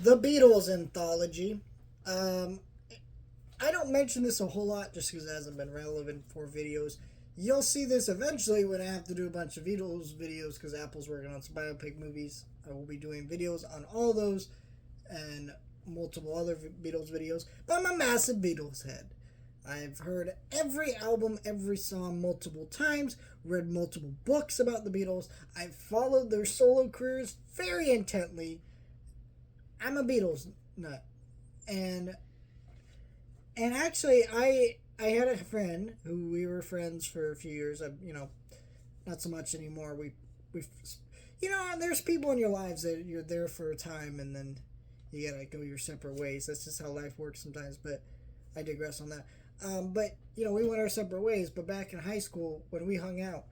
The Beatles Anthology. Um, I don't mention this a whole lot just because it hasn't been relevant for videos. You'll see this eventually when I have to do a bunch of Beatles videos because Apple's working on some biopic movies. I will be doing videos on all those and multiple other Beatles videos. But I'm a massive Beatles head. I've heard every album, every song multiple times, read multiple books about the Beatles. I've followed their solo careers very intently. I'm a Beatles nut. And actually I had a friend who we were friends for a few years. Not so much anymore. We there's people in your lives that you're there for a time and then you gotta go your separate ways. That's just how life works sometimes. But I digress on that. But we went our separate ways. But back in high school when we hung out,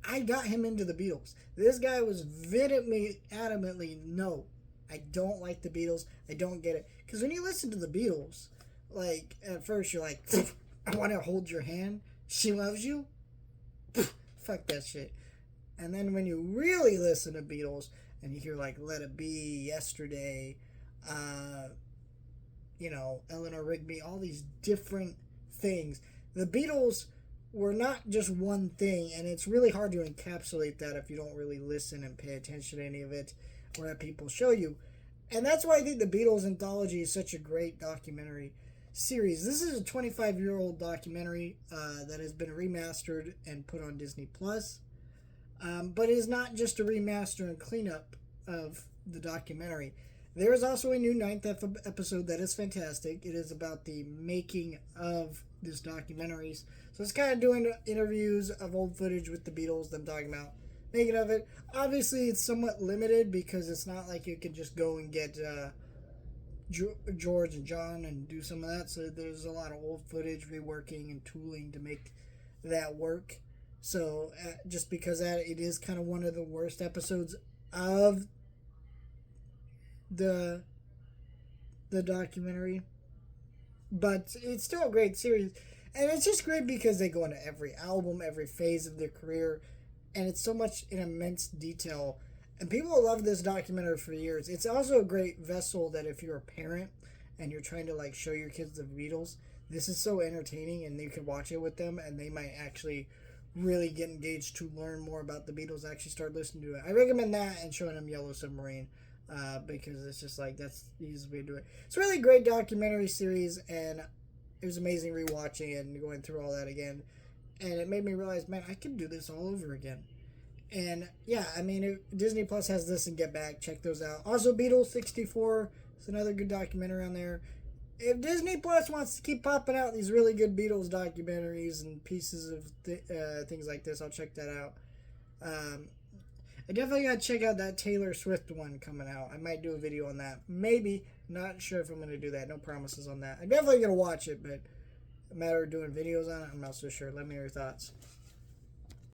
I got him into the Beatles. This guy was adamantly no. I don't like the Beatles. I don't get it. Because when you listen to the Beatles, like, at first you're like, I want to hold your hand. She loves you. Fuck that shit. And then when you really listen to Beatles and you hear, like, Let It Be, Yesterday, Eleanor Rigby, all these different things. The Beatles were not just one thing, and it's really hard to encapsulate that if you don't really listen and pay attention to any of it or have people show you. And that's why I think the Beatles Anthology is such a great documentary series. This is a 25-year-old documentary that has been remastered and put on Disney Plus. But it is not just a remaster and cleanup of the documentary. There is also a new ninth episode that is fantastic. It is about the making of this documentaries. So it's kind of doing interviews of old footage with the Beatles, them talking about making of it. Obviously, it's somewhat limited because it's not like you can just go and get George and John and do some of that. So there's a lot of old footage, reworking, and tooling to make that work. So just because that, it is kind of one of the worst episodes of the documentary. But it's still a great series. And it's just great because they go into every album, every phase of their career, and it's so much in immense detail. And people love this documentary for years. It's also a great vessel that if you're a parent and you're trying to like show your kids the Beatles, this is so entertaining and you can watch it with them and they might actually really get engaged to learn more about the Beatles, actually start listening to it. I recommend that and showing them Yellow Submarine because it's just like that's the easiest way to do it. It's a really great documentary series and it was amazing rewatching it and going through all that again. And it made me realize, man, I can do this all over again. And yeah, I mean, Disney Plus has this and Get Back. Check those out. Also, Beatles 64 is another good documentary on there. If Disney Plus wants to keep popping out these really good Beatles documentaries and pieces of things like this, I'll check that out. I definitely got to check out that Taylor Swift one coming out. I might do a video on that. Maybe. Not sure if I'm going to do that. No promises on that. I'm definitely going to watch it, but a matter of doing videos on it, I'm not so sure. Let me know your thoughts.